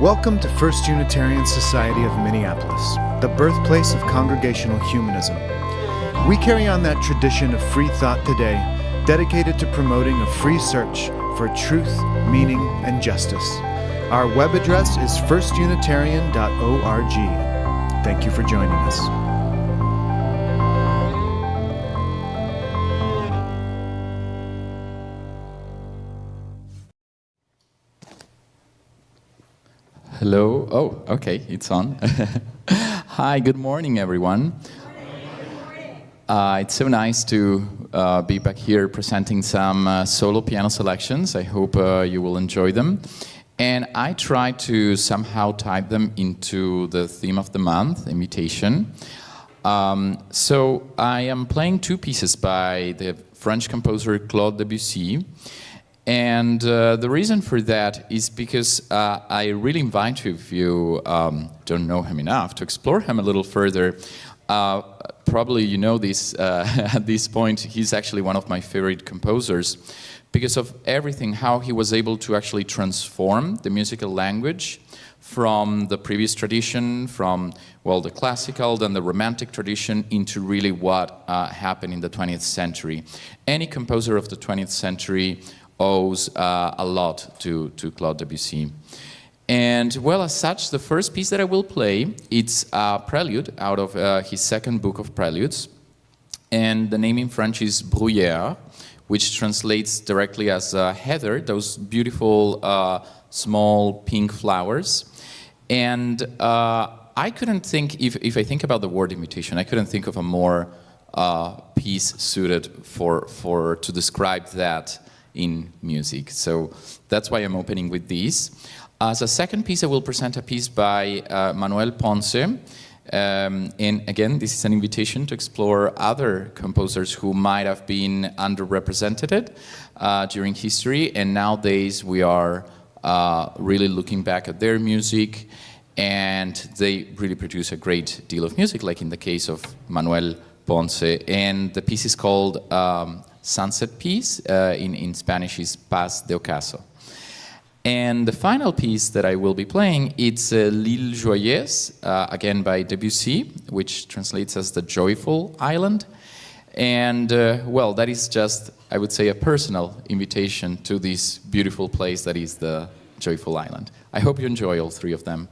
Welcome to First Unitarian Society of Minneapolis, the birthplace of Congregational Humanism. We carry on that tradition of free thought today, dedicated to promoting a free search for truth, meaning, and justice. Our web address is firstunitarian.org. Thank you for joining us. Hello. Oh, okay, it's on. Hi, good morning, everyone. It's so nice to be back here presenting some solo piano selections. I hope you will enjoy them. And I try to somehow type them into the theme of the month, invitation. So I am playing two pieces by the French composer Claude Debussy. And the reason for that is because I really invite you, if you don't know him enough, to explore him a little further. Probably you know this at this point, he's actually one of my favorite composers because of everything, how he was able to actually transform the musical language from the previous tradition, from, well, the classical, then the romantic tradition, into really what happened in the 20th century. Any composer of the 20th century owes a lot to Claude Debussy. And well, as such, the first piece that I will play, it's a prelude out of his second book of preludes. And the name in French is Bruyeres, which translates directly as heather, those beautiful small pink flowers. And I couldn't think, if I think about the word invitation, I couldn't think of a more piece suited to describe that in music. So that's why I'm opening with these. As a second piece, I will present a piece by Manuel Ponce. And again, this is an invitation to explore other composers who might have been underrepresented during history. And nowadays, we are really looking back at their music, and they really produce a great deal of music, like in the case of Manuel Ponce. And the piece is called Sunset Piece, in Spanish is Paz de Ocaso. And the final piece that I will be playing, it's L'Île Joyeuse, again by Debussy, which translates as the joyful island. And well, that is just, I would say, a personal invitation to this beautiful place that is the joyful island. I hope you enjoy all three of them.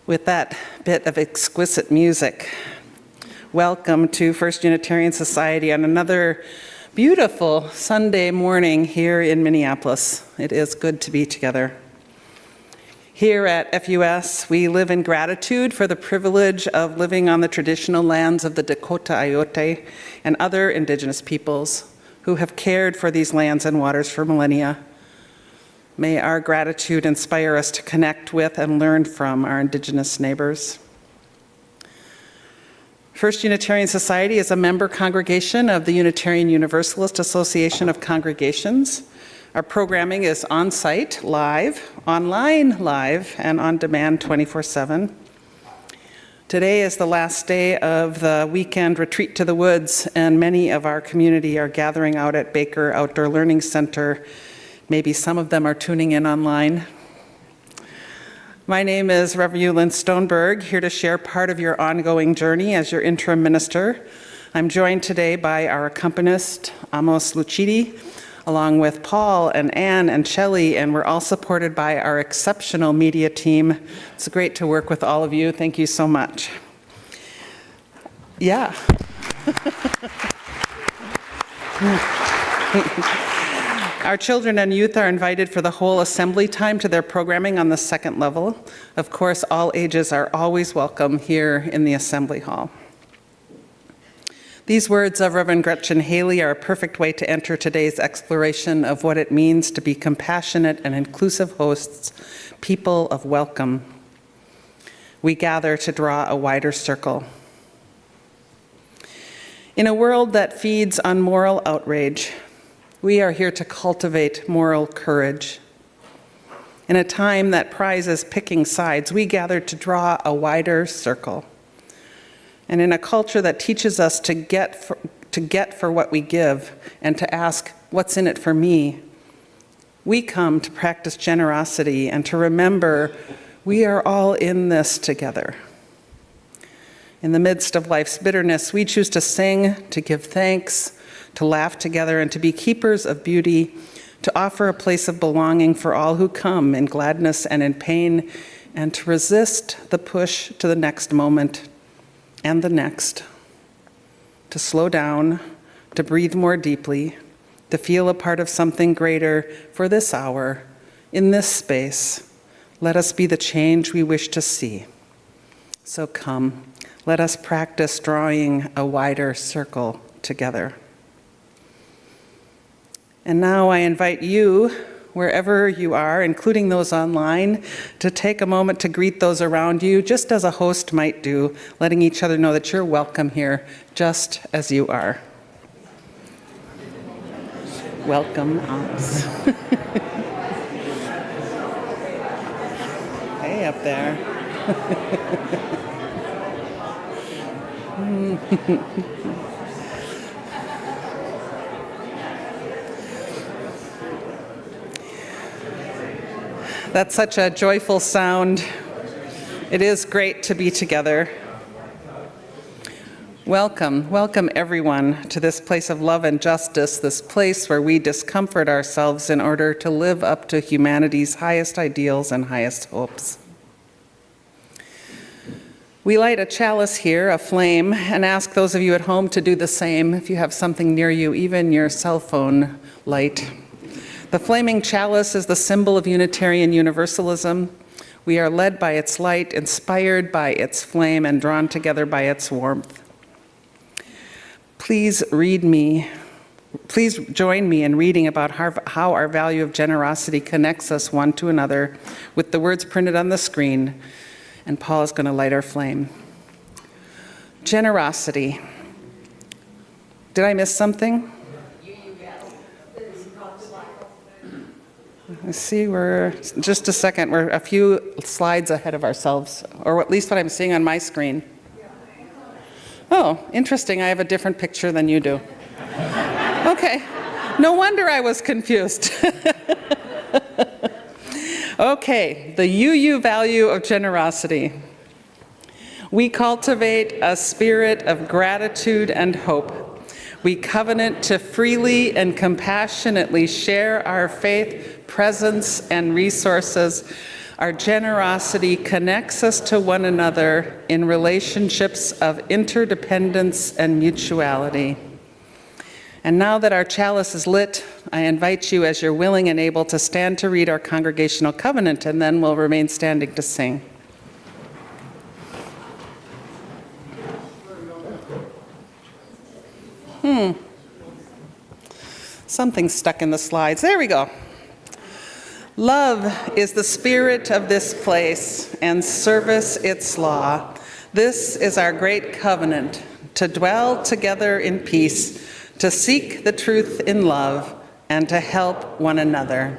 With that bit of exquisite music, welcome to First Unitarian Society on another beautiful Sunday morning here in Minneapolis. It is good to be together. Here at FUS, we live in gratitude for the privilege of living on the traditional lands of the Dakota Ayote and other indigenous peoples who have cared for these lands and waters for millennia. May our gratitude inspire us to connect with and learn from our indigenous neighbors. First Unitarian Society is a member congregation of the Unitarian Universalist Association of Congregations. Our programming is on-site, live, online, live, and on-demand 24/7. Today is the last day of the weekend retreat to the woods, and many of our community are gathering out at Baker Outdoor Learning Center. Maybe some of them are tuning in online. My name is Reverend Jullan Stoneberg, here to share part of your ongoing journey as your interim minister. I'm joined today by our accompanist, Amos Lucidi, along with Paul and Anne and Shelley, and we're all supported by our exceptional media team. It's great to work with all of you. Thank you so much. Yeah. Our children and youth are invited for the whole assembly time to their programming on the second level. Of course, all ages are always welcome here in the assembly hall. These words of Reverend Gretchen Haley are a perfect way to enter today's exploration of what it means to be compassionate and inclusive hosts, people of welcome. We gather to draw a wider circle. In a world that feeds on moral outrage, we are here to cultivate moral courage. In a time that prizes picking sides, we gather to draw a wider circle. And in a culture that teaches us to get for what we give and to ask, what's in it for me? We come to practice generosity and to remember we are all in this together. In the midst of life's bitterness, we choose to sing, to give thanks, to laugh together, and to be keepers of beauty, to offer a place of belonging for all who come in gladness and in pain, and to resist the push to the next moment and the next, to slow down, to breathe more deeply, to feel a part of something greater for this hour, in this space. Let us be the change we wish to see. So come, let us practice drawing a wider circle together. And now I invite you, wherever you are, including those online, to take a moment to greet those around you, just as a host might do, letting each other know that you're welcome here, just as you are. Welcome, Amos. Hey, up there. That's such a joyful sound. It is great to be together. Welcome, welcome everyone to this place of love and justice, this place where we discomfort ourselves in order to live up to humanity's highest ideals and highest hopes. We light a chalice here, a flame, and ask those of you at home to do the same if you have something near you, even your cell phone light. The flaming chalice is the symbol of Unitarian Universalism. We are led by its light, inspired by its flame, and drawn together by its warmth. Please join me in reading about how our value of generosity connects us one to another with the words printed on the screen, and Paul is going to light our flame. Generosity. Did I miss something? Let's see, just a second, we're a few slides ahead of ourselves, or at least what I'm seeing on my screen. Oh, interesting, I have a different picture than you do. Okay, no wonder I was confused. Okay, the UU value of generosity. We cultivate a spirit of gratitude and hope. We covenant to freely and compassionately share our faith, presence, and resources Our generosity connects us to one another in relationships of interdependence and mutuality. And now that our chalice is lit, I invite you, as you're willing and able, to stand to read our congregational covenant, and then we'll remain standing to sing. Something's stuck in the slides. There we go. Love is the spirit of this place, and service its law. This is our great covenant, to dwell together in peace, to seek the truth in love, and to help one another.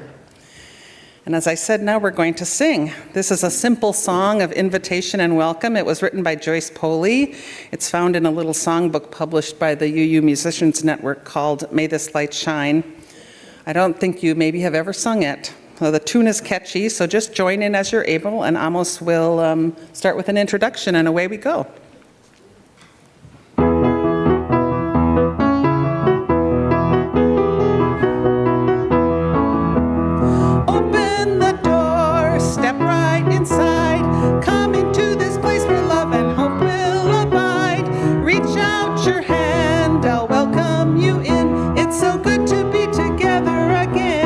And as I said, now we're going to sing. This is a simple song of invitation and welcome. It was written by Joyce Poley. It's found in a little songbook published by the UU Musicians Network called May This Light Shine. I don't think you maybe have ever sung it. Well, the tune is catchy, so just join in as you're able, and Amos will start with an introduction, and away we go. Open the door, step right inside, come into this place where love and hope will abide. Reach out your hand, I'll welcome you in. It's so good to be together again.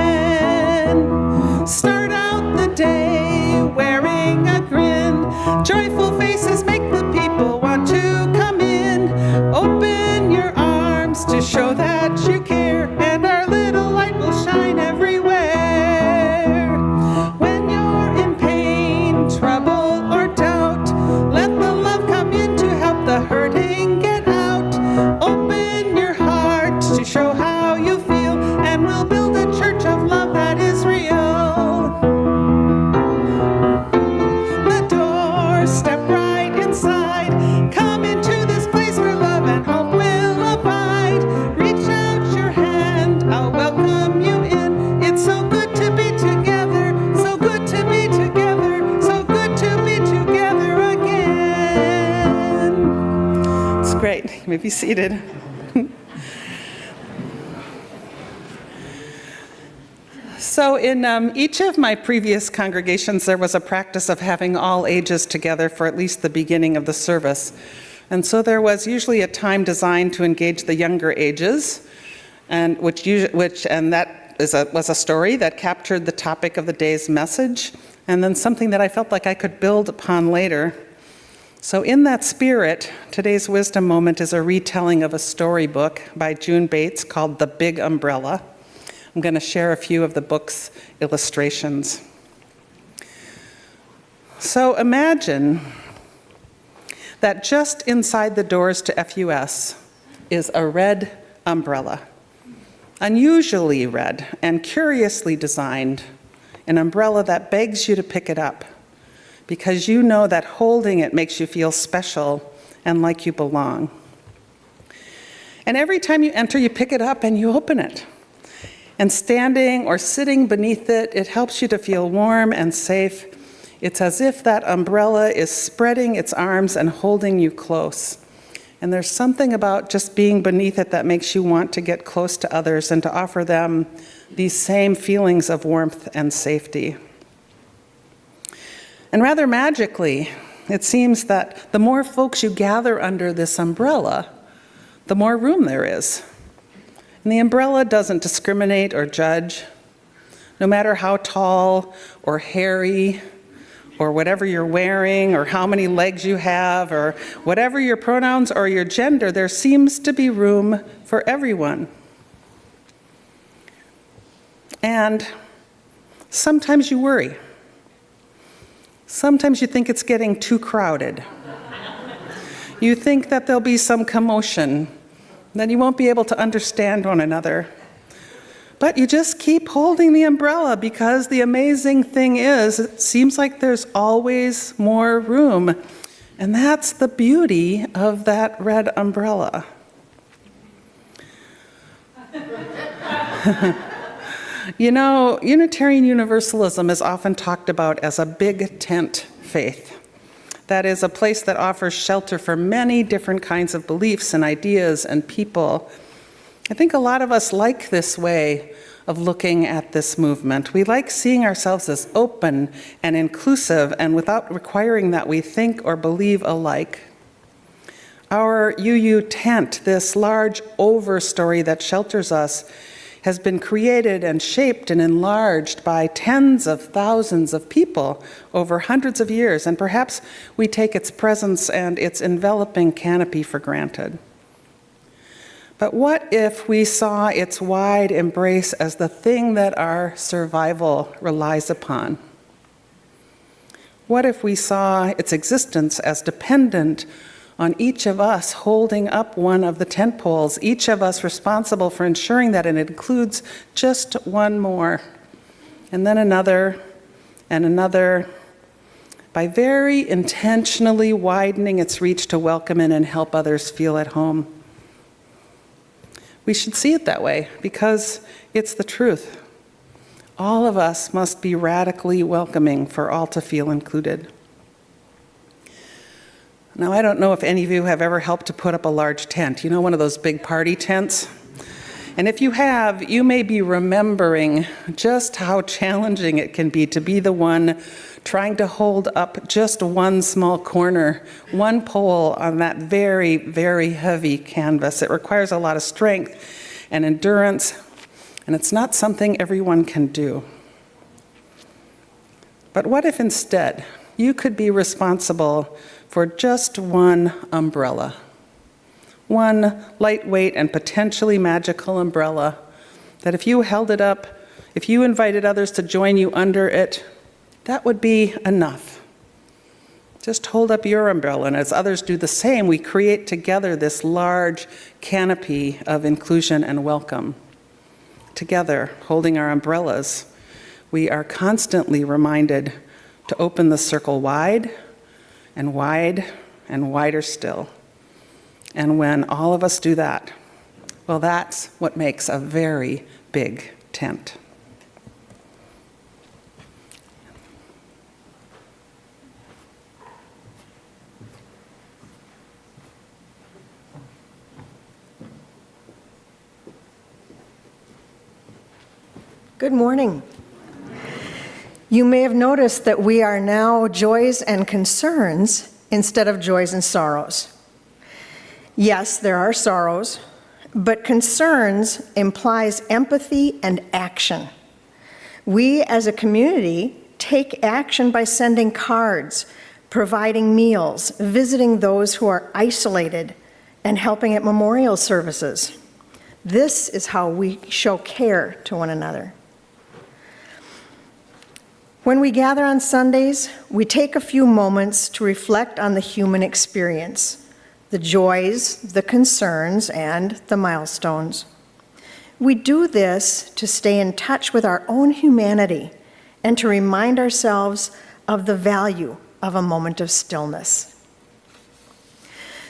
Start out the day wearing a grin. Joyful faces make the people want to come in. Open your arms to show that you care, and our little light will shine everywhere. When you're in pain, trouble, or doubt, let the love come in to help the hurting get out. Open your heart to show how you feel, and we'll build a church of love that is real. The door, step right inside. Come into this place where love and hope will abide. Reach out your hand, I'll welcome you in. It's so good to be together, so good to be together, so good to be together again. It's great. You may be seated. So in each of my previous congregations, there was a practice of having all ages together for at least the beginning of the service. And so there was usually a time designed to engage the younger ages, and was a story that captured the topic of the day's message, and then something that I felt like I could build upon later. So in that spirit, today's wisdom moment is a retelling of a storybook by June Bates called The Big Umbrella. I'm going to share a few of the book's illustrations. So imagine that just inside the doors to FUS is a red umbrella, unusually red and curiously designed, an umbrella that begs you to pick it up because you know that holding it makes you feel special and like you belong. And every time you enter, you pick it up and you open it. And standing or sitting beneath it, it helps you to feel warm and safe. It's as if that umbrella is spreading its arms and holding you close. And there's something about just being beneath it that makes you want to get close to others and to offer them these same feelings of warmth and safety. And rather magically, it seems that the more folks you gather under this umbrella, the more room there is. And the umbrella doesn't discriminate or judge. No matter how tall or hairy or whatever you're wearing or how many legs you have or whatever your pronouns or your gender, there seems to be room for everyone. And sometimes you worry. Sometimes you think it's getting too crowded. You think that there'll be some commotion, then you won't be able to understand one another. But you just keep holding the umbrella because the amazing thing is, it seems like there's always more room. And that's the beauty of that red umbrella. You know, Unitarian Universalism is often talked about as a big tent faith. That is a place that offers shelter for many different kinds of beliefs and ideas and people. I think a lot of us like this way of looking at this movement. We like seeing ourselves as open and inclusive and without requiring that we think or believe alike. Our UU tent, this large overstory that shelters us, has been created and shaped and enlarged by tens of thousands of people over hundreds of years, and perhaps we take its presence and its enveloping canopy for granted. But what if we saw its wide embrace as the thing that our survival relies upon? What if we saw its existence as dependent on each of us holding up one of the tent poles, each of us responsible for ensuring that it includes just one more, and then another, and another, by very intentionally widening its reach to welcome in and help others feel at home. We should see it that way because it's the truth. All of us must be radically welcoming for all to feel included. Now, I don't know if any of you have ever helped to put up a large tent, you know, one of those big party tents? And if you have, you may be remembering just how challenging it can be to be the one trying to hold up just one small corner, one pole on that very, very heavy canvas. It requires a lot of strength and endurance, and it's not something everyone can do. But what if instead you could be responsible for just one umbrella? One lightweight and potentially magical umbrella that if you held it up, if you invited others to join you under it, that would be enough. Just hold up your umbrella, and as others do the same, we create together this large canopy of inclusion and welcome. Together, holding our umbrellas, we are constantly reminded to open the circle wide and wide and wider still. And when all of us do that, well, that's what makes a very big tent. Good morning. You may have noticed that we are now joys and concerns instead of joys and sorrows. Yes, there are sorrows, but concerns implies empathy and action. We as a community take action by sending cards, providing meals, visiting those who are isolated, and helping at memorial services. This is how we show care to one another. When we gather on Sundays, we take a few moments to reflect on the human experience, the joys, the concerns, and the milestones. We do this to stay in touch with our own humanity and to remind ourselves of the value of a moment of stillness.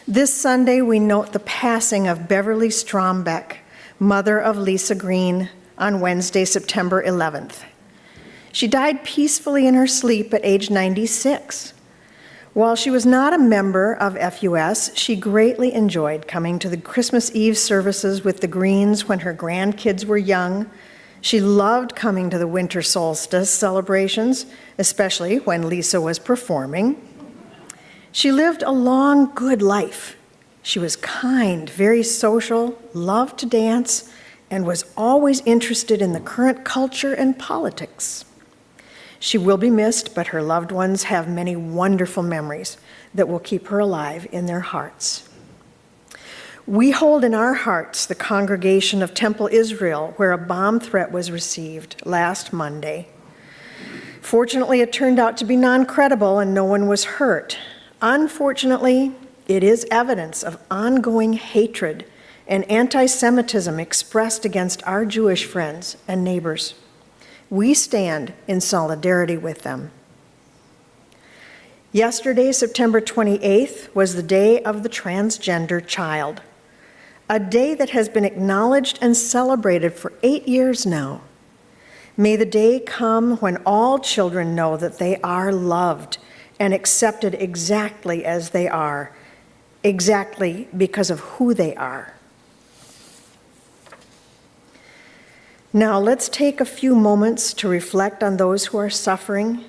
This Sunday, we note the passing of Beverly Strombeck, mother of Lisa Green, on Wednesday, September 11th. She died peacefully in her sleep at age 96. While she was not a member of FUS, she greatly enjoyed coming to the Christmas Eve services with the Greens when her grandkids were young. She loved coming to the winter solstice celebrations, especially when Lisa was performing. She lived a long, good life. She was kind, very social, loved to dance, and was always interested in the current culture and politics. She will be missed, but her loved ones have many wonderful memories that will keep her alive in their hearts. We hold in our hearts the congregation of Temple Israel, where a bomb threat was received last Monday. Fortunately, it turned out to be non-credible and no one was hurt. Unfortunately, it is evidence of ongoing hatred and anti-Semitism expressed against our Jewish friends and neighbors. We stand in solidarity with them. Yesterday, September 28th, was the Day of the Transgender Child, a day that has been acknowledged and celebrated for 8 years now. May the day come when all children know that they are loved and accepted exactly as they are, exactly because of who they are. Now let's take a few moments to reflect on those who are suffering,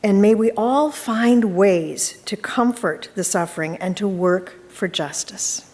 and may we all find ways to comfort the suffering and to work for justice.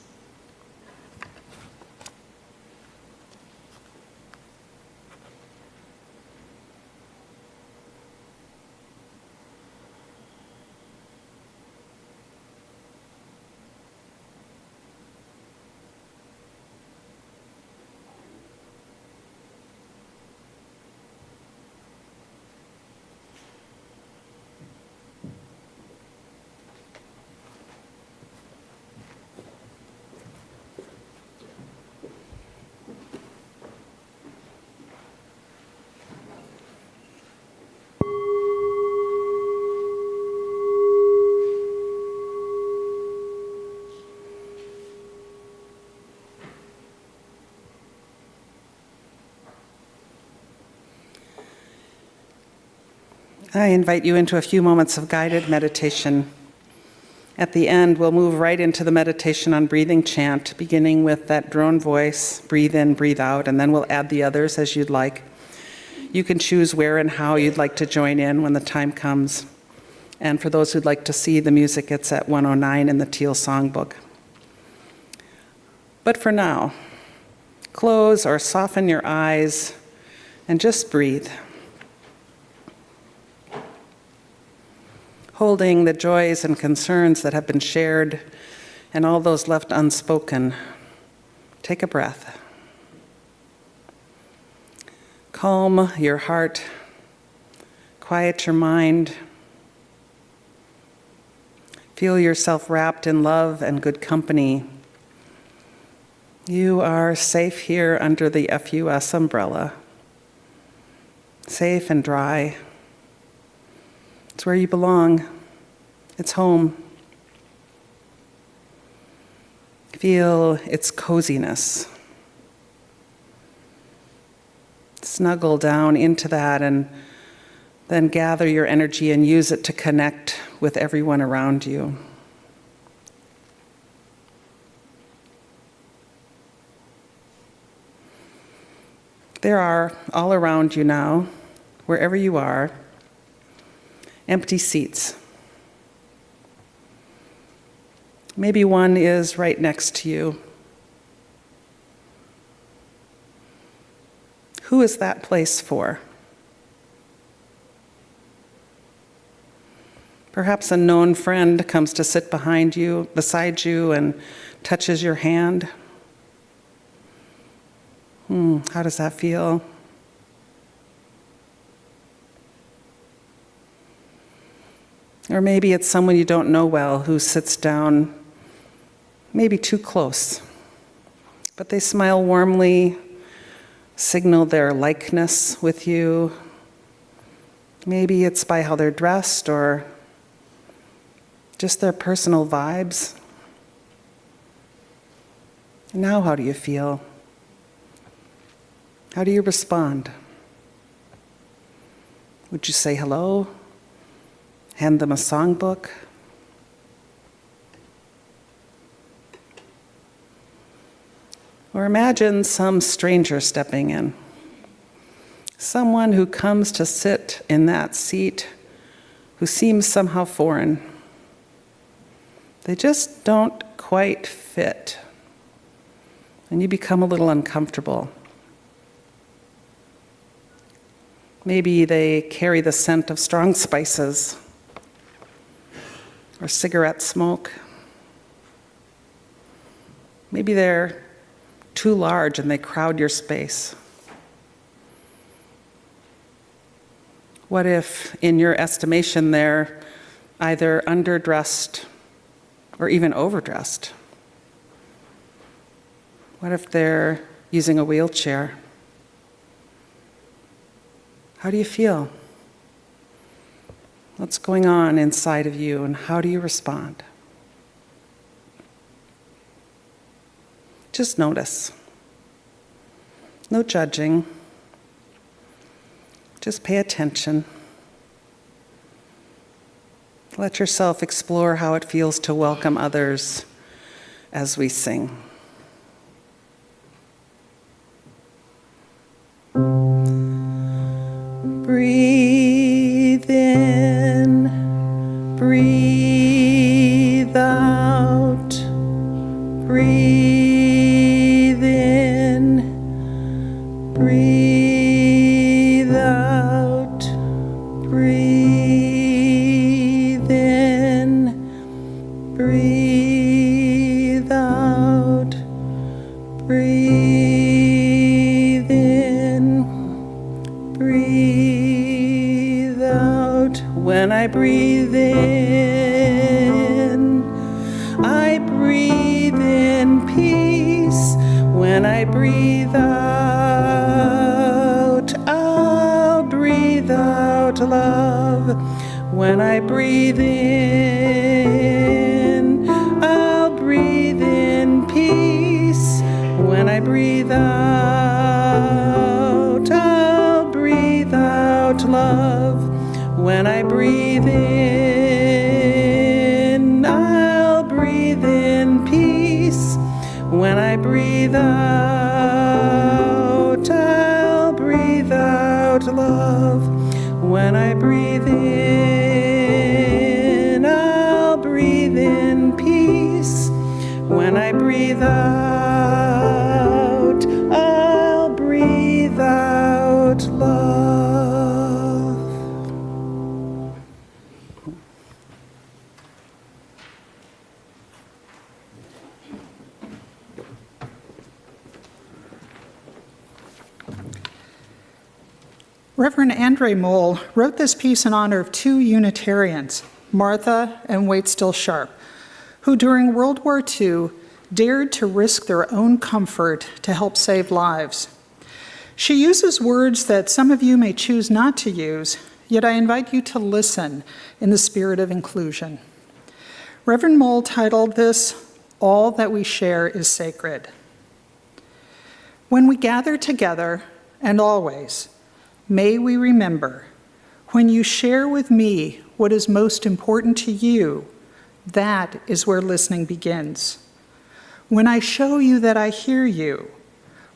I invite you into a few moments of guided meditation. At the end, we'll move right into the meditation on breathing chant, beginning with that drone voice, breathe in, breathe out, and then we'll add the others as you'd like. You can choose where and how you'd like to join in when the time comes. And for those who'd like to see the music, it's at 109 in the Teal Songbook. But for now, close or soften your eyes and just breathe. Holding the joys and concerns that have been shared and all those left unspoken. Take a breath. Calm your heart. Quiet your mind. Feel yourself wrapped in love and good company. You are safe here under the FUS umbrella. Safe and dry. It's where you belong. It's home. Feel its coziness. Snuggle down into that and then gather your energy and use it to connect with everyone around you. There are, all around you now, wherever you are, empty seats. Maybe one is right next to you. Who is that place for? Perhaps a known friend comes to sit beside you and touches your hand. How does that feel? Or maybe it's someone you don't know well who sits down, maybe too close, but they smile warmly, signal their likeness with you. Maybe it's by how they're dressed or just their personal vibes. Now, how do you feel? How do you respond? Would you say hello? Hand them a songbook? Or imagine some stranger stepping in. Someone who comes to sit in that seat who seems somehow foreign. They just don't quite fit. And you become a little uncomfortable. Maybe they carry the scent of strong spices or cigarette smoke. Maybe they're too large and they crowd your space. What if, in your estimation, they're either underdressed or even overdressed? What if they're using a wheelchair? How do you feel? What's going on inside of you, and how do you respond? Just notice. No judging. Just pay attention. Let yourself explore how it feels to welcome others as we sing. I breathe out, I'll breathe out love. When I breathe in, I'll breathe in peace. When I breathe out, I'll breathe out love. When I breathe in, I'll breathe in peace. When I breathe out, I'll breathe out love. When I breathe in, I'll breathe in peace. When I breathe out, I'll breathe out love. Reverend Andre Moll wrote this piece in honor of two Unitarians, Martha and Wait Still Sharp, who during World War II dared to risk their own comfort to help save lives. She uses words that some of you may choose not to use, yet I invite you to listen in the spirit of inclusion. Reverend Moll titled this, "All That We Share is Sacred." When we gather together, and always, may we remember, when you share with me what is most important to you, that is where listening begins. When I show you that I hear you,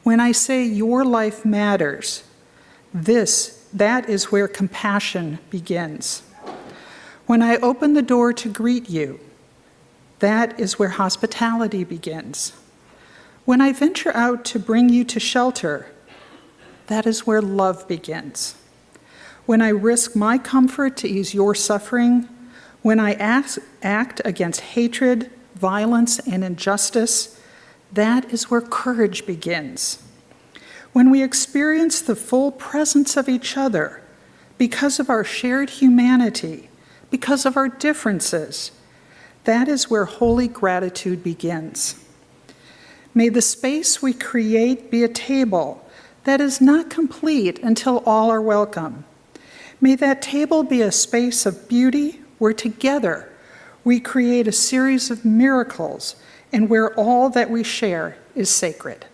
when I say your life matters, that is where compassion begins. When I open the door to greet you, that is where hospitality begins. When I venture out to bring you to shelter, that is where love begins. When I risk my comfort to ease your suffering, when I act against hatred, violence, and injustice, that is where courage begins. When we experience the full presence of each other because of our shared humanity, because of our differences, that is where holy gratitude begins. May the space we create be a table that is not complete until all are welcome. May that table be a space of beauty where together we create a series of miracles and where all that we share is sacred.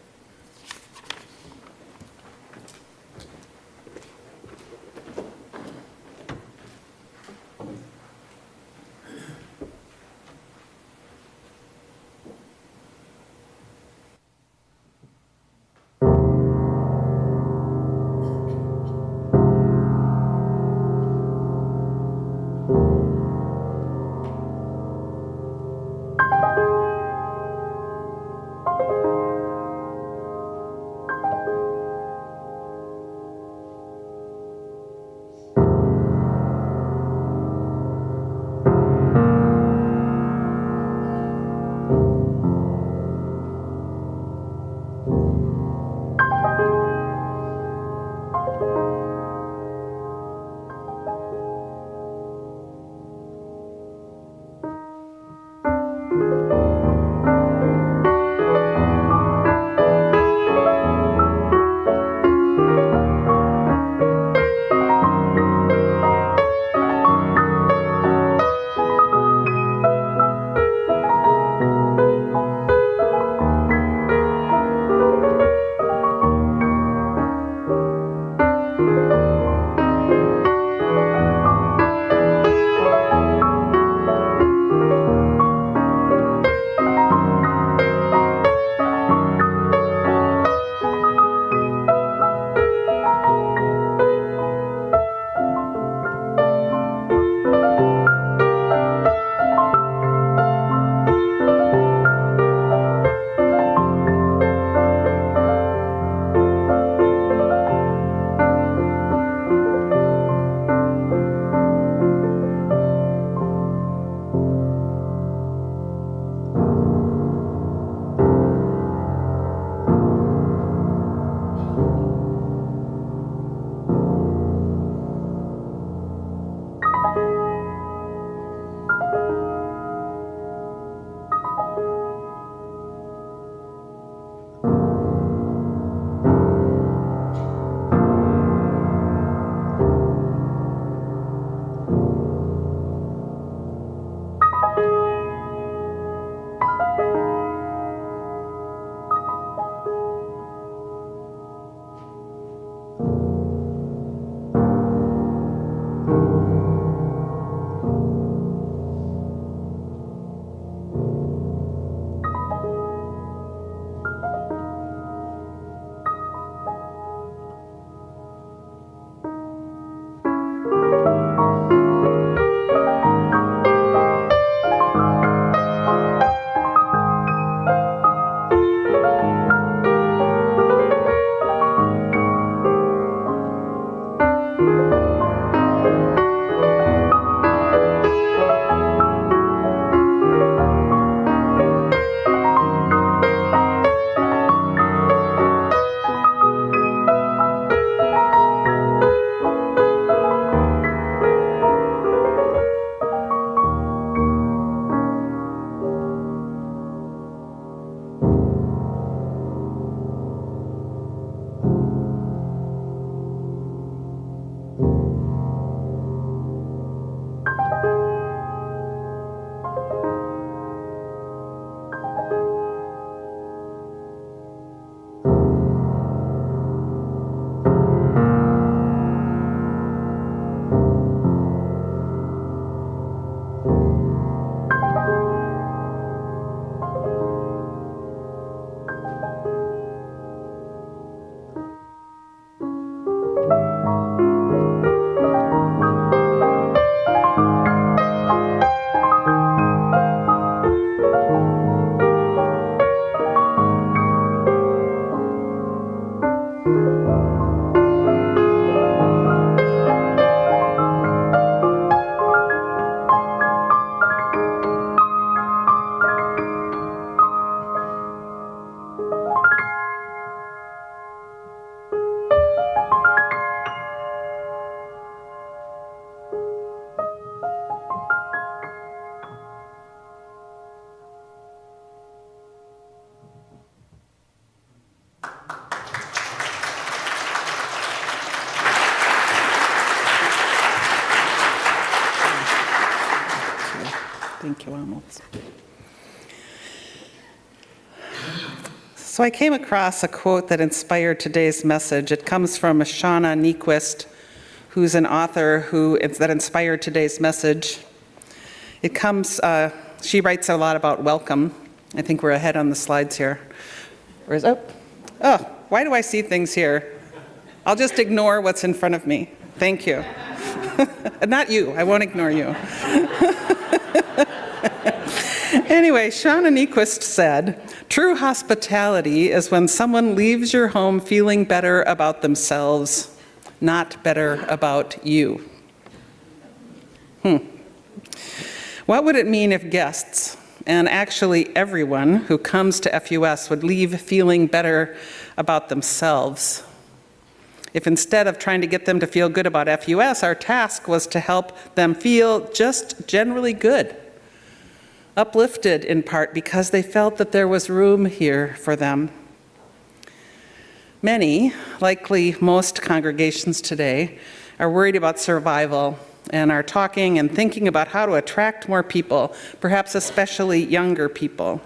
Thank you, Amos. So I came across a quote that inspired today's message. It comes from Shauna Nyquist, who's an author that inspired today's message. It comes, she writes a lot about welcome. I think we're ahead on the slides here. Why do I see things here? I'll just ignore what's in front of me. Thank you. Not you, I won't ignore you. Anyway, Shauna Nyquist said, "True hospitality is when someone leaves your home feeling better about themselves, not better about you." What would it mean if guests, and actually everyone who comes to FUS, would leave feeling better about themselves? If instead of trying to get them to feel good about FUS, our task was to help them feel just generally good, uplifted in part because they felt that there was room here for them. Many, likely most congregations today, are worried about survival and are talking and thinking about how to attract more people, perhaps especially younger people.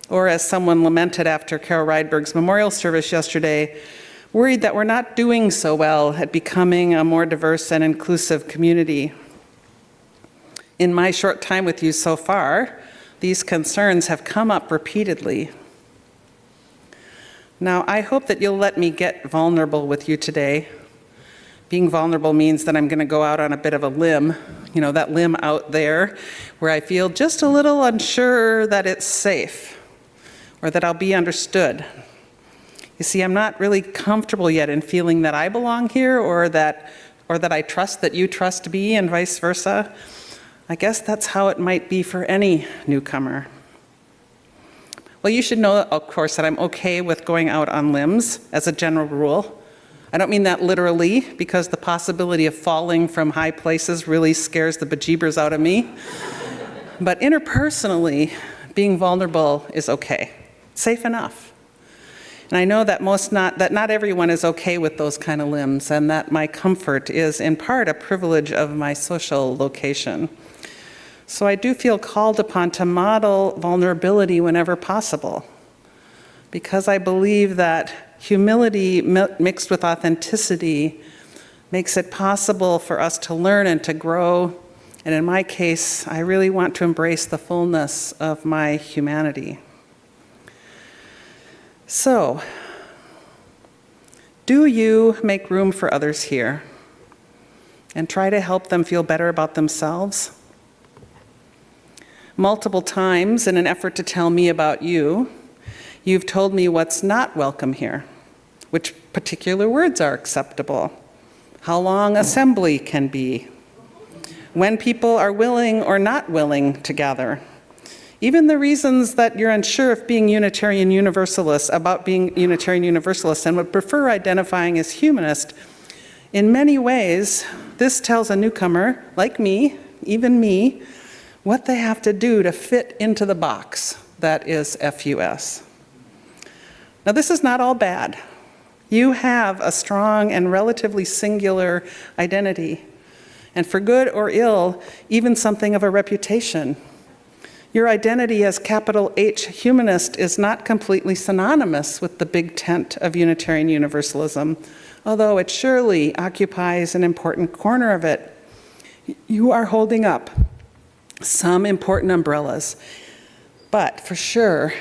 Or as someone lamented after Carol Rydberg's memorial service yesterday, worried that we're not doing so well at becoming a more diverse and inclusive community. In my short time with you so far, these concerns have come up repeatedly. Now, I hope that you'll let me get vulnerable with you today. Being vulnerable means that I'm going to go out on a bit of a limb, that limb out there where I feel just a little unsure that it's safe or that I'll be understood. You see, I'm not really comfortable yet in feeling that I belong here or that I trust that you trust me and vice versa. I guess that's how it might be for any newcomer. Well, you should know, of course, that I'm okay with going out on limbs as a general rule. I don't mean that literally, because the possibility of falling from high places really scares the bejeebers out of me. But interpersonally, being vulnerable is okay, safe enough. And I know that not everyone is okay with those kind of limbs, and that my comfort is in part a privilege of my social location. So I do feel called upon to model vulnerability whenever possible, because I believe that humility mixed with authenticity makes it possible for us to learn and to grow. And in my case, I really want to embrace the fullness of my humanity. So, do you make room for others here and try to help them feel better about themselves? Multiple times, in an effort to tell me about you, you've told me what's not welcome here, which particular words are acceptable, how long assembly can be, when people are willing or not willing to gather, even the reasons that you're unsure of being Unitarian Universalists, about being Unitarian Universalists, and would prefer identifying as humanist. In many ways, this tells a newcomer, like me, even me, what they have to do to fit into the box that is FUS. Now, this is not all bad. You have a strong and relatively singular identity, and for good or ill, even something of a reputation. Your identity as capital H humanist is not completely synonymous with the big tent of Unitarian Universalism, although it surely occupies an important corner of it. You are holding up some important umbrellas, but for sure,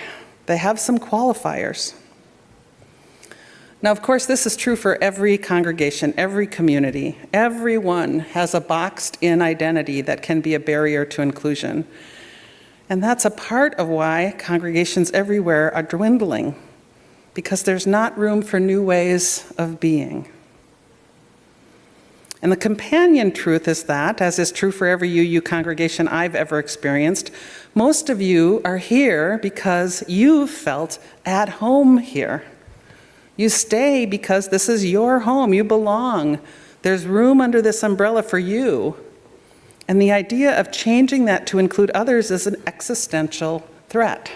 they have some qualifiers. Now, of course, this is true for every congregation, every community. Everyone has a boxed-in identity that can be a barrier to inclusion. And that's a part of why congregations everywhere are dwindling, because there's not room for new ways of being. And the companion truth is that, as is true for every UU congregation I've ever experienced, most of you are here because you've felt at home here. You stay because this is your home, you belong. There's room under this umbrella for you. And the idea of changing that to include others is an existential threat.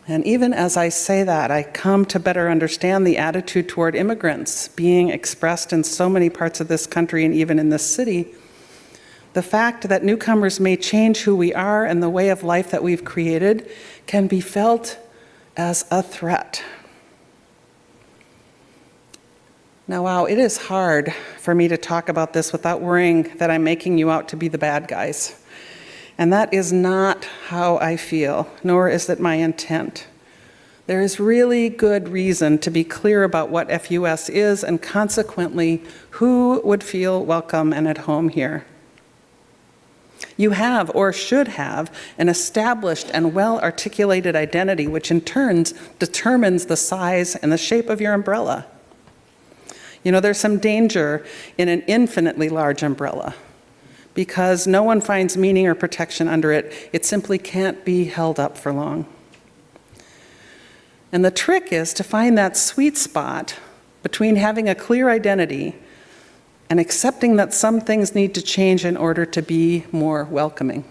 And even as I say that, I come to better understand the attitude toward immigrants being expressed in so many parts of this country and even in this city. The fact that newcomers may change who we are and the way of life that we've created can be felt as a threat. Now, wow, it is hard for me to talk about this without worrying that I'm making you out to be the bad guys. And that is not how I feel, nor is it my intent. There is really good reason to be clear about what FUS is and consequently who would feel welcome and at home here. You have, or should have, an established and well-articulated identity, which in turn determines the size and the shape of your umbrella. You know, there's some danger in an infinitely large umbrella because no one finds meaning or protection under it. It simply can't be held up for long. And the trick is to find that sweet spot between having a clear identity and accepting that some things need to change in order to be more welcoming,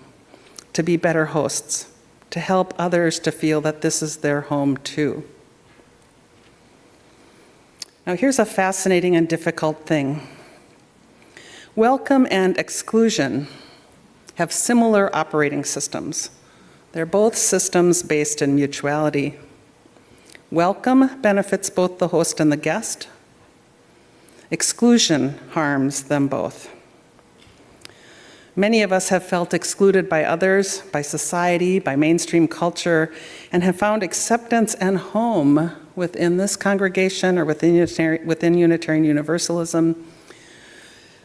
to be better hosts, to help others to feel that this is their home too. Now here's a fascinating and difficult thing. Welcome and exclusion have similar operating systems. They're both systems based in mutuality. Welcome benefits both the host and the guest. Exclusion harms them both. Many of us have felt excluded by others, by society, by mainstream culture, and have found acceptance and home within this congregation or within Unitarian Universalism.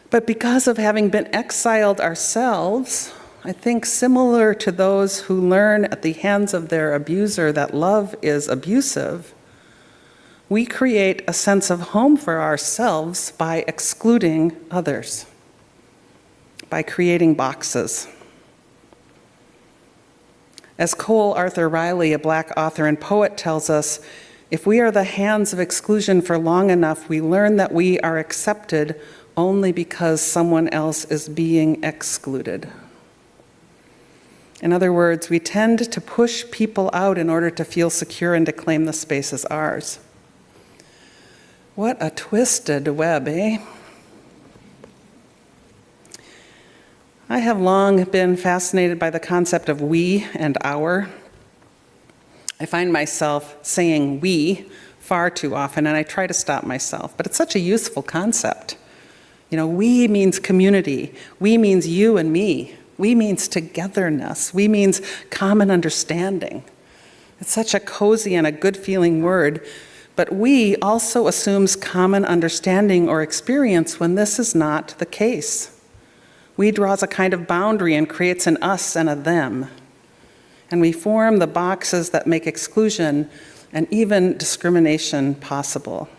But because of having been exiled ourselves, I think similar to those who learn at the hands of their abuser that love is abusive, we create a sense of home for ourselves by excluding others, by creating boxes. As Cole Arthur Riley, a Black author and poet, tells us, if we are the hands of exclusion for long enough, we learn that we are accepted only because someone else is being excluded. In other words, we tend to push people out in order to feel secure and to claim the space as ours. What a twisted web, eh? I have long been fascinated by the concept of we and our. I find myself saying we far too often, and I try to stop myself, but it's such a useful concept. You know, we means community. We means you and me. We means togetherness. We means common understanding. It's such a cozy and a good feeling word, but we also assumes common understanding or experience when this is not the case. We draws a kind of boundary and creates an us and a them. And we form the boxes that make exclusion and even discrimination possible.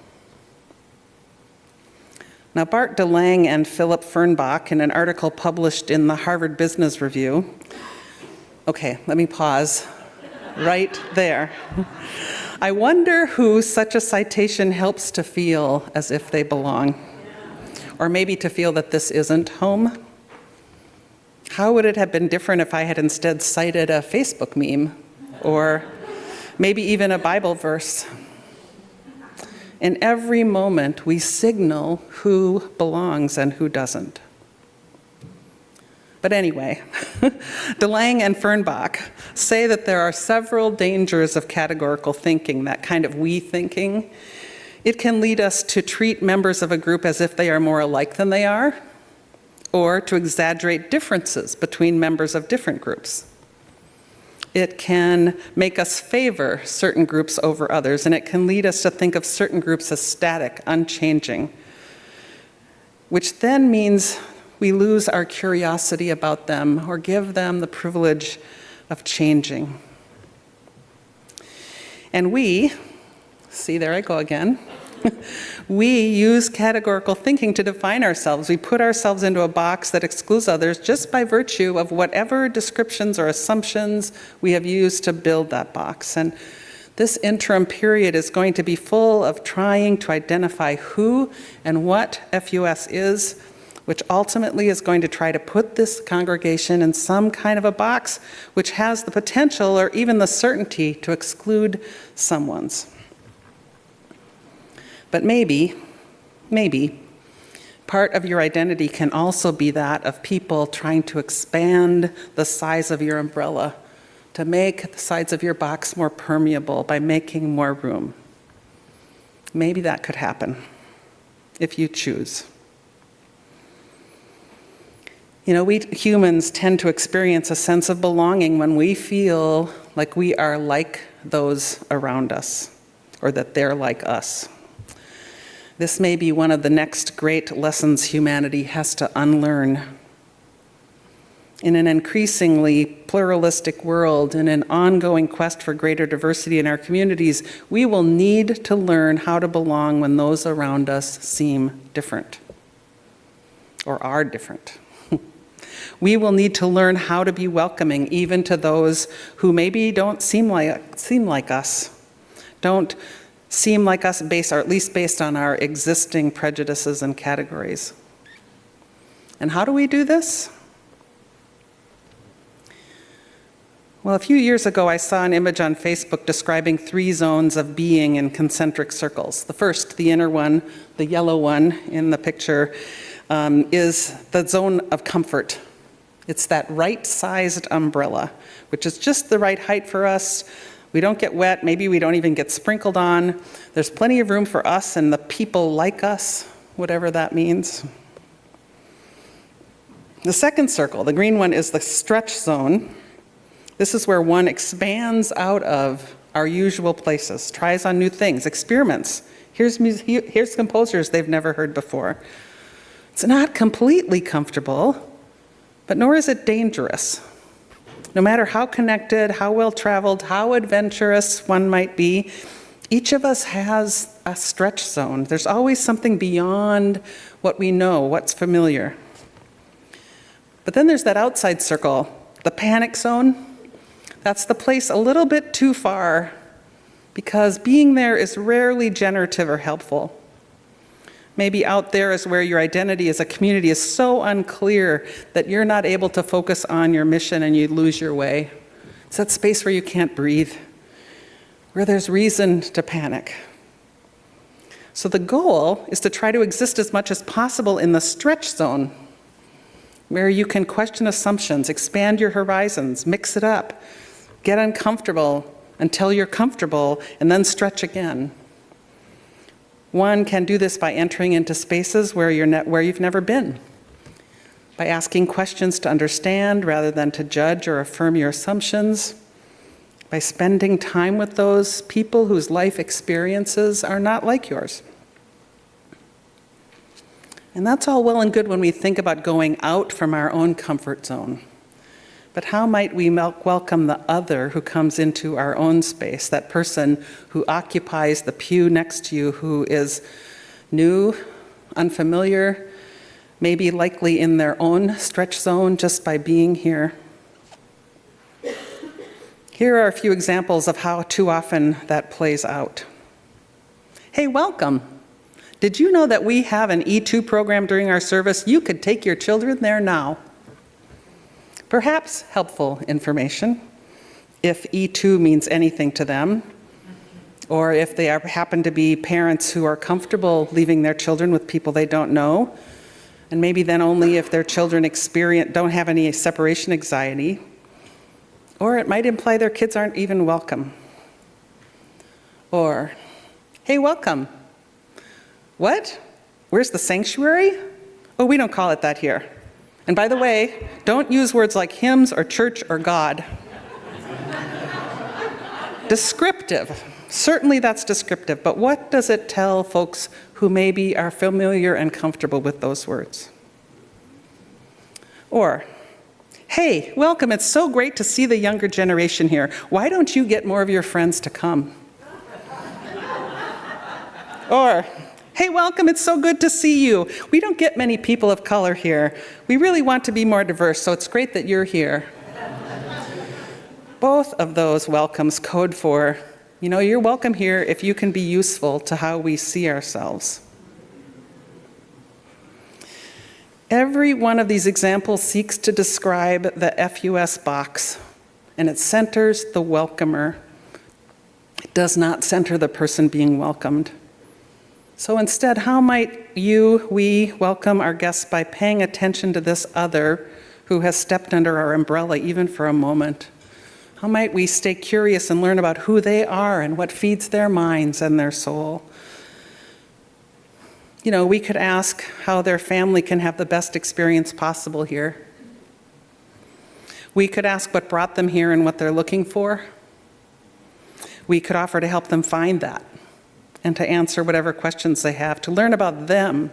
Now, Bart DeLange and Philip Fernbach, in an article published in the Harvard Business Review, okay, let me pause right there. I wonder who such a citation helps to feel as if they belong, or maybe to feel that this isn't home. How would it have been different if I had instead cited a Facebook meme, or maybe even a Bible verse? In every moment, we signal who belongs and who doesn't. But anyway, DeLange and Fernbach say that there are several dangers of categorical thinking, that kind of we thinking. It can lead us to treat members of a group as if they are more alike than they are, or to exaggerate differences between members of different groups. It can make us favor certain groups over others, and it can lead us to think of certain groups as static, unchanging, which then means we lose our curiosity about them or give them the privilege of changing. And we, see, there I go again, we use categorical thinking to define ourselves. We put ourselves into a box that excludes others just by virtue of whatever descriptions or assumptions we have used to build that box. And this interim period is going to be full of trying to identify who and what FUS is, which ultimately is going to try to put this congregation in some kind of a box which has the potential or even the certainty to exclude someone's. But maybe Part of your identity can also be that of people trying to expand the size of your umbrella, to make the sides of your box more permeable by making more room. Maybe that could happen if you choose. You know, we humans tend to experience a sense of belonging when we feel like we are like those around us, or that they're like us. This may be one of the next great lessons humanity has to unlearn. In an increasingly pluralistic world, in an ongoing quest for greater diversity in our communities, we will need to learn how to belong when those around us seem different, or are different. We will need to learn how to be welcoming even to those who maybe don't seem like us, don't seem like us or at least based on our existing prejudices and categories. And how do we do this? Well, a few years ago, I saw an image on Facebook describing 3 zones of being in concentric circles. The first, the inner one, the yellow one in the picture, is the zone of comfort. It's that right-sized umbrella, which is just the right height for us. We don't get wet, maybe we don't even get sprinkled on. There's plenty of room for us and the people like us, whatever that means. The second circle, the green one, is the stretch zone. This is where one expands out of our usual places, tries on new things, experiments. Here's composers they've never heard before. It's not completely comfortable, but nor is it dangerous. No matter how connected, how well-traveled, how adventurous one might be, each of us has a stretch zone. There's always something beyond what we know, what's familiar. But then there's that outside circle, the panic zone. That's the place a little bit too far, because being there is rarely generative or helpful. Maybe out there is where your identity as a community is so unclear that you're not able to focus on your mission and you lose your way. It's that space where you can't breathe, where there's reason to panic. So the goal is to try to exist as much as possible in the stretch zone, where you can question assumptions, expand your horizons, mix it up, get uncomfortable until you're comfortable, and then stretch again. One can do this by entering into spaces where you've never been, by asking questions to understand rather than to judge or affirm your assumptions, by spending time with those people whose life experiences are not like yours. And that's all well and good when we think about going out from our own comfort zone. But how might we welcome the other who comes into our own space, that person who occupies the pew next to you, who is new, unfamiliar, maybe likely in their own stretch zone just by being here? Here are a few examples of how too often that plays out. Hey, welcome. Did you know that we have an E2 program during our service? You could take your children there now. Perhaps helpful information, if E2 means anything to them, or if they happen to be parents who are comfortable leaving their children with people they don't know, and maybe then only if their children don't have any separation anxiety, or it might imply their kids aren't even welcome. Or, hey, welcome. What? Where's the sanctuary? Oh, we don't call it that here. And by the way, don't use words like hymns or church or God. Descriptive. Certainly that's descriptive, but what does it tell folks who maybe are familiar and comfortable with those words? Or, hey, welcome, it's so great to see the younger generation here. Why don't you get more of your friends to come? Or, hey, welcome, it's so good to see you. We don't get many people of color here. We really want to be more diverse, so it's great that you're here. Both of those welcomes code for, you're welcome here if you can be useful to how we see ourselves. Every one of these examples seeks to describe the FUS box, and it centers the welcomer. It does not center the person being welcomed. So instead, how might we welcome our guests by paying attention to this other who has stepped under our umbrella even for a moment? How might we stay curious and learn about who they are and what feeds their minds and their soul? We could ask how their family can have the best experience possible here. We could ask what brought them here and what they're looking for. We could offer to help them find that and to answer whatever questions they have, to learn about them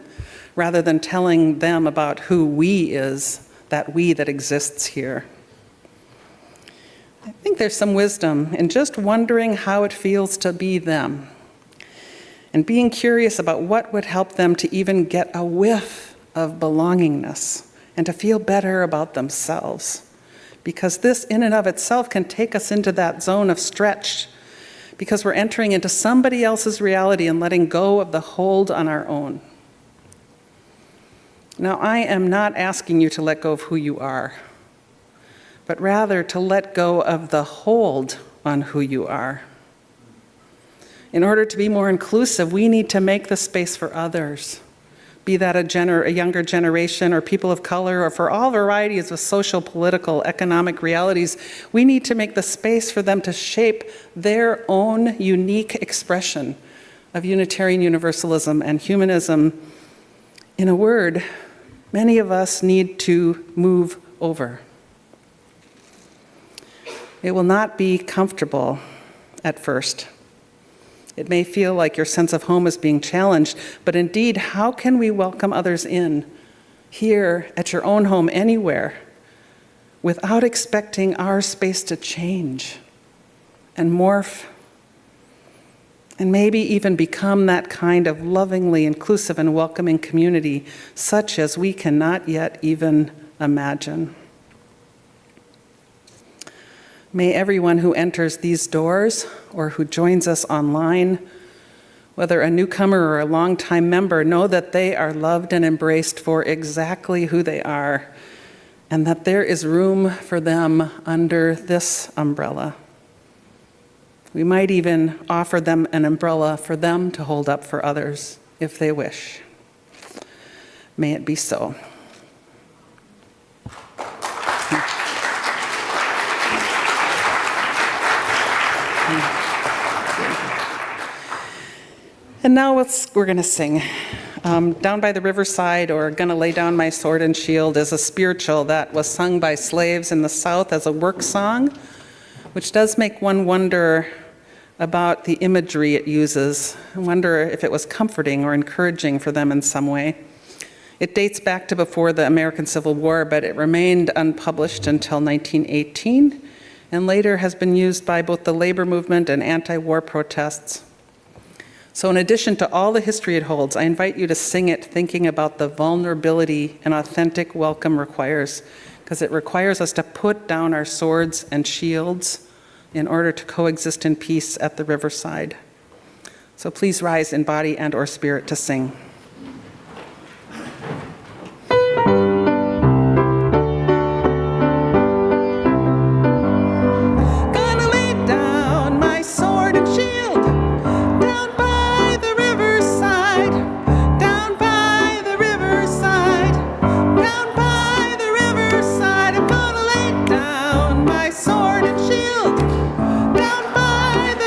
rather than telling them about who we is, that we that exists here. I think there's some wisdom in just wondering how it feels to be them and being curious about what would help them to even get a whiff of belongingness and to feel better about themselves. Because this in and of itself can take us into that zone of stretch, because we're entering into somebody else's reality and letting go of the hold on our own. Now, I am not asking you to let go of who you are, but rather to let go of the hold on who you are. In order to be more inclusive, we need to make the space for others, be that a younger generation or people of color, or for all varieties of social, political, economic realities. We need to make the space for them to shape their own unique expression of Unitarian Universalism and humanism. In a word, many of us need to move over. It will not be comfortable at first. It may feel like your sense of home is being challenged, but indeed, how can we welcome others in, here, at your own home, anywhere, without expecting our space to change and morph, and maybe even become that kind of lovingly inclusive and welcoming community, such as we cannot yet even imagine? May everyone who enters these doors or who joins us online, whether a newcomer or a longtime member, know that they are loved and embraced for exactly who they are, and that there is room for them under this umbrella. We might even offer them an umbrella for them to hold up for others if they wish. May it be so. And now we're going to sing. Down by the Riverside, or Gonna Lay Down My Sword and Shield, is a spiritual that was sung by slaves in the South as a work song, which does make one wonder about the imagery it uses. I wonder if it was comforting or encouraging for them in some way. It dates back to before the American Civil War, but it remained unpublished until 1918, and later has been used by both the labor movement and anti-war protests. So in addition to all the history it holds, I invite you to sing it thinking about the vulnerability an authentic welcome requires, because it requires us to put down our swords and shields in order to coexist in peace at the riverside. So please rise in body and or spirit to sing.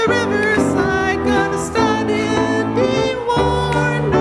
Riverside, gonna study, be warned.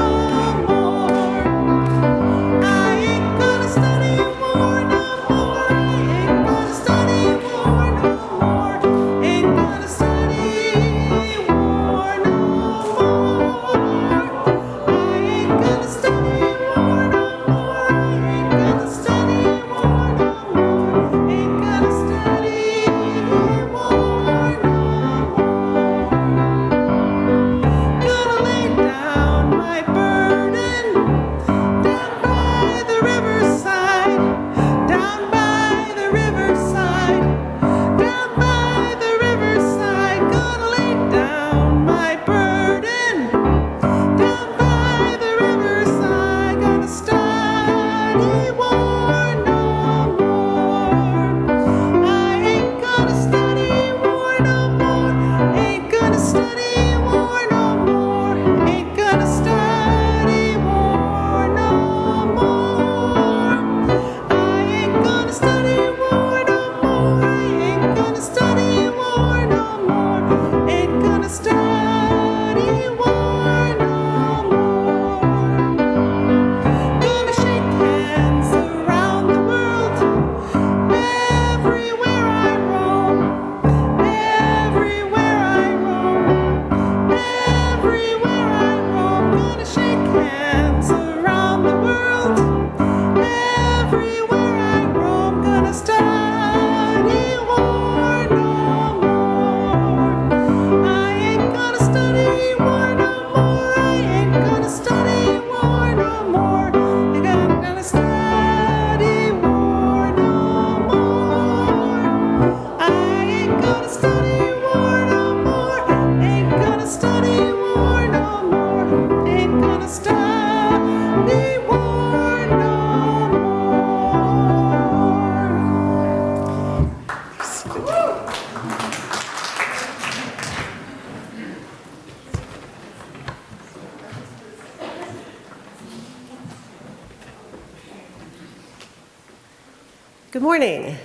Good morning.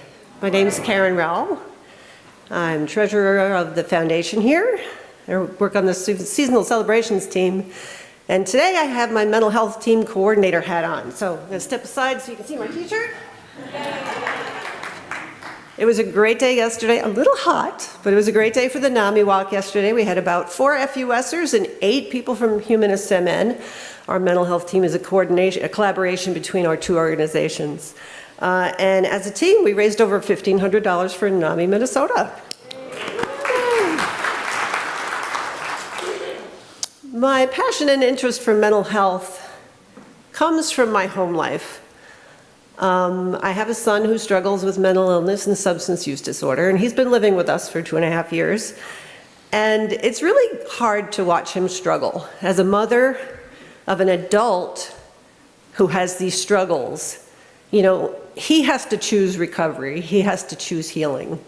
My name is Karen Rowell. I'm treasurer of the foundation here. I work on the seasonal celebrations team. And today I have my mental health team coordinator hat on. So I'm going to step aside so you can see my t-shirt. It was a great day yesterday, a little hot, but it was a great day for the NAMI walk yesterday. We had about 4 FUSers and 8 people from Humanist MN. Our mental health team is a collaboration between our 2 organizations. And as a team, we raised over $1,500 for NAMI, Minnesota. My passion and interest for mental health comes from my home life. I have a son who struggles with mental illness and substance use disorder, and he's been living with us for 2.5 years. And it's really hard to watch him struggle. As a mother of an adult who has these struggles, you know, he has to choose recovery, he has to choose healing.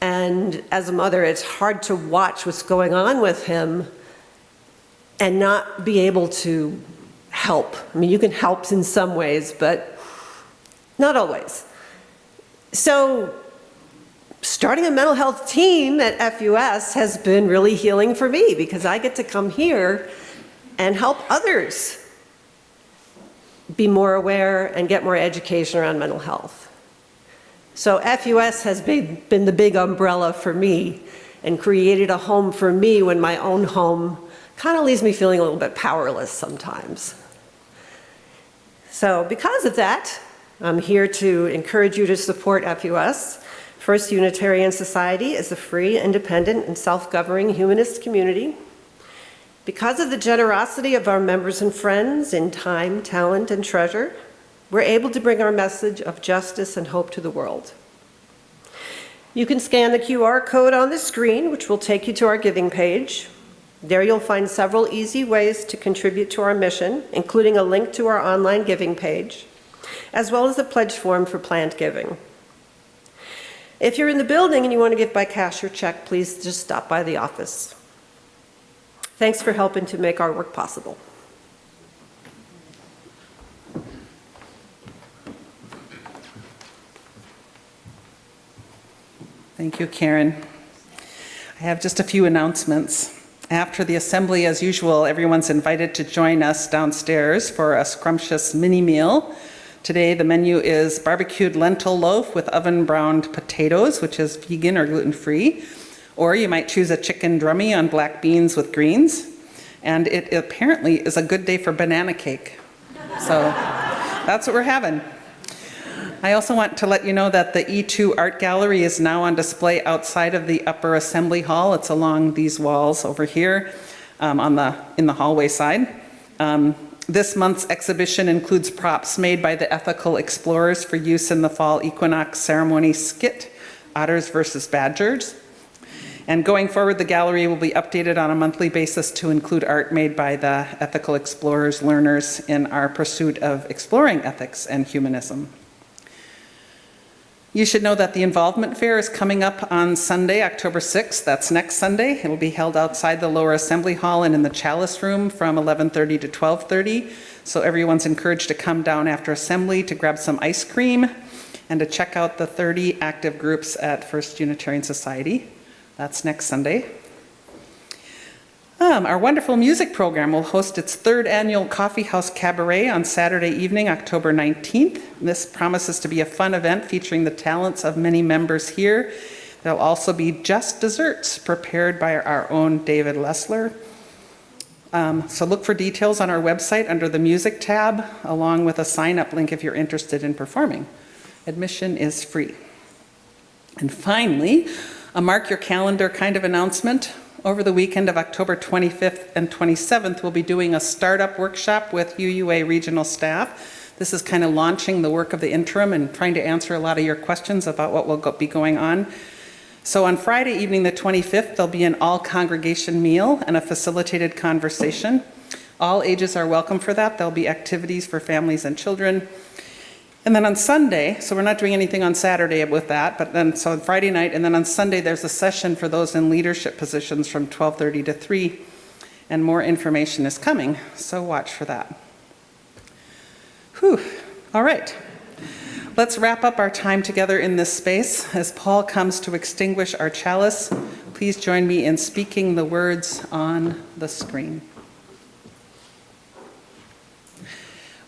And as a mother, it's hard to watch what's going on with him and not be able to help. I mean, you can help in some ways, but not always. So starting a mental health team at FUS has been really healing for me because I get to come here and help others be more aware and get more education around mental health. So FUS has been the big umbrella for me and created a home for me when my own home kind of leaves me feeling a little bit powerless sometimes. So because of that, I'm here to encourage you to support FUS. First Unitarian Society is a free, independent, and self-governing humanist community. Because of the generosity of our members and friends in time, talent, and treasure, we're able to bring our message of justice and hope to the world. You can scan the QR code on the screen, which will take you to our giving page. There you'll find several easy ways to contribute to our mission, including a link to our online giving page, as well as a pledge form for planned giving. If you're in the building and you want to give by cash or check, please just stop by the office. Thanks for helping to make our work possible. Thank you, Karen. I have just a few announcements. After the assembly, as usual, everyone's invited to join us downstairs for a scrumptious mini meal. Today, the menu is barbecued lentil loaf with oven-browned potatoes, which is vegan or gluten-free. Or you might choose a chicken drummy on black beans with greens. And it apparently is a good day for banana cake. So that's what we're having. I also want to let you know that the E2 Art Gallery is now on display outside of the upper assembly hall. It's along these walls over here in the hallway side. This month's exhibition includes props made by the ethical explorers for use in the fall equinox ceremony skit, Otters versus Badgers. And going forward, the gallery will be updated on a monthly basis to include art made by the ethical explorers learners in our pursuit of exploring ethics and humanism. You should know that the Involvement Fair is coming up on Sunday, October 6th. That's next Sunday. It will be held outside the lower assembly hall and in the Chalice Room from 11:30 to 12:30. So everyone's encouraged to come down after assembly to grab some ice cream and to check out the 30 active groups at First Unitarian Society. That's next Sunday. Our wonderful music program will host its 3rd annual Coffee House Cabaret on Saturday evening, October 19th. This promises to be a fun event featuring the talents of many members here. There'll also be just desserts prepared by our own David Lessler. So look for details on our website under the music tab, along with a sign-up link if you're interested in performing. Admission is free. And finally, a mark your calendar kind of announcement. Over the weekend of October 25th and 27th, we'll be doing a startup workshop with UUA regional staff. This is kind of launching the work of the interim and trying to answer a lot of your questions about what will be going on. So on Friday evening, the 25th, there'll be an all-congregation meal and a facilitated conversation. All ages are welcome for that. There'll be activities for families and children. And then on Sunday, so we're not doing anything on Saturday with that, but then so on Friday night, and then on Sunday there's a session for those in leadership positions from 12:30 to 3, and more information is coming, so watch for that. Whew, all right. Let's wrap up our time together in this space. As Paul comes to extinguish our chalice, please join me in speaking the words on the screen.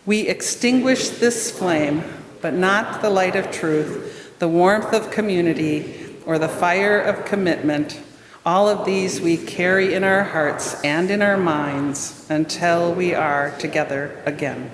We extinguish this flame, but not the light of truth, the warmth of community, or the fire of commitment. All of these we carry in our hearts and in our minds until we are together again.